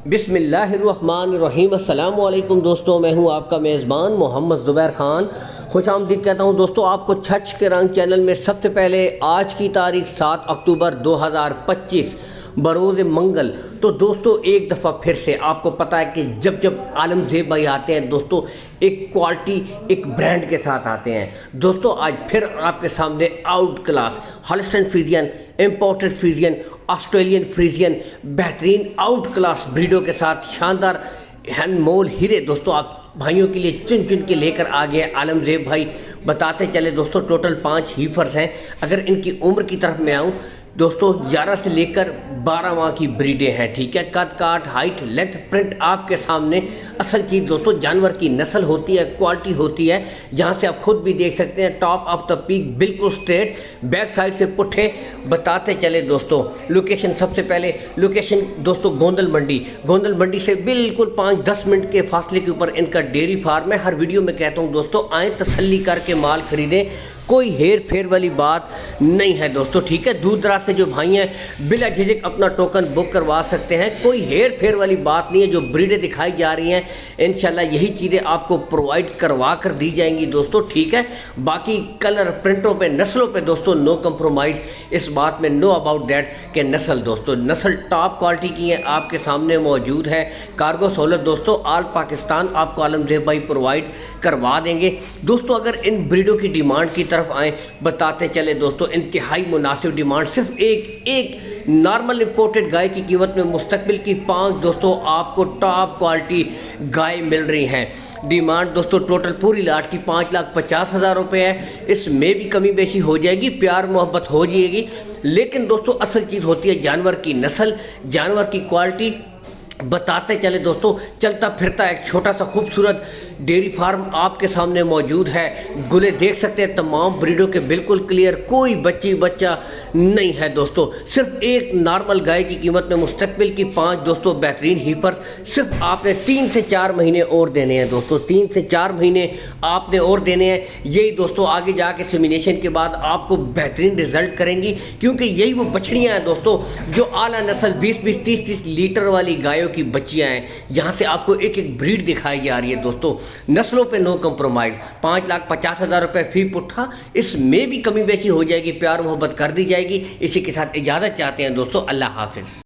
बिस्मिल्लाहिर्रहमानिर्रहीम। अस्सलाम वालेकुम दोस्तों, मैं हूं आपका मेज़बान मोहम्मद ज़ुबैर ख़ान। खुश आमदीद कहता हूं दोस्तों आपको छछ के रंग चैनल में। सबसे पहले आज की तारीख 7 अक्टूबर 2025 बरोज़ मंगल। तो दोस्तों एक दफ़ा फिर से आपको पता है कि जब जब आलमज़ेब भाई आते हैं दोस्तों, एक क्वालिटी एक ब्रांड के साथ आते हैं। दोस्तों आज फिर आपके सामने out class Holstein Friesian, imported Friesian, Australian Friesian, बेहतरीन आउट क्लास ब्रीडों के साथ शानदार अनमोल हीरे दोस्तों आप भाइयों के लिए चुन चुन के लेकर आ गए आलमज़ेब भाई। बताते चले दोस्तों, टोटल 5 हीफर्स हैं। अगर इनकी उम्र की तरफ मैं आऊँ दोस्तों, 11 से लेकर 12 माह की ब्रीडें हैं। ठीक है, कद काट हाइट लेंथ प्रिंट आपके सामने। असल चीज़ दोस्तों जानवर की नस्ल होती है, क्वालिटी होती है, जहाँ से आप खुद भी देख सकते हैं टॉप ऑफ द पीक बिल्कुल स्ट्रेट, बैक साइड से पुट्ठे। बताते चले दोस्तों, लोकेशन सबसे पहले लोकेशन दोस्तों गोंदल मंडी से बिल्कुल 5-10 मिनट के फासले के ऊपर इनका डेयरी फार्म है। हर वीडियो में कहता हूँ दोस्तों, आएँ तसल्ली करके माल खरीदें, कोई हेर फेर वाली बात नहीं है दोस्तों। ठीक है, दूर दराज से जो भाई हैं बिला झिझक अपना टोकन बुक करवा सकते हैं, कोई हेर फेर वाली बात नहीं है। जो ब्रीडें दिखाई जा रही हैं इंशाल्लाह यही चीज़ें आपको प्रोवाइड करवा कर दी जाएंगी दोस्तों। ठीक है, बाकी कलर प्रिंटों पे नस्लों पे दोस्तों नो कंप्रोमाइज़, इस बात में नो अबाउट दैट कि नस्ल दोस्तों नस्ल टॉप क्वालिटी की है, आपके सामने मौजूद है। कार्गो सहूलत दोस्तों ऑल पाकिस्तान आपको आलमज़ेब भाई प्रोवाइड करवा देंगे दोस्तों। अगर इन ब्रीडों की डिमांड की तरफ आए, बताते चले दोस्तों, इंतहाई मुनासिब डिमांड। सिर्फ एक नॉर्मल इंपोर्टेड गाय की कीमत में मुस्तकबिल की 5 दोस्तों आपको टॉप क्वालिटी गाय मिल रही हैं। डिमांड दोस्तों टोटल पूरी लाट की 5,50,000 रुपये है। इसमें भी कमी बेशी हो जाएगी, प्यार मोहब्बत हो जाएगी, लेकिन दोस्तों असल चीज़ होती है जानवर की नस्ल, जानवर की क्वालिटी। बताते चले दोस्तों, चलता फिरता एक छोटा सा खूबसूरत डेयरी फार्म आपके सामने मौजूद है। गुले देख सकते हैं तमाम ब्रीडों के बिल्कुल क्लियर, कोई बच्चा नहीं है दोस्तों। सिर्फ एक नॉर्मल गाय की कीमत में मुस्तकबिल की 5 दोस्तों बेहतरीन हीपर। सिर्फ आपने 3 से 4 महीने और देने हैं दोस्तों, 3 से 4 महीने आपने और देने हैं। यही दोस्तों आगे जाके सेमिनेशन के बाद आपको बेहतरीन रिजल्ट करेंगी, क्योंकि यही वो बछड़ियाँ हैं दोस्तों जो आला नस्ल 20-20, 30-30 लीटर वाली गायों की बच्चियां हैं, जहां से आपको एक एक ब्रीड दिखाई जा रही है दोस्तों। नस्लों पे नो कंप्रोमाइज। 5,50,000 रुपये फी पुट्ठा, इसमें भी कमी बेशी हो जाएगी, प्यार मोहब्बत कर दी जाएगी। इसी के साथ इजाज़त चाहते हैं दोस्तों, अल्लाह हाफिज़।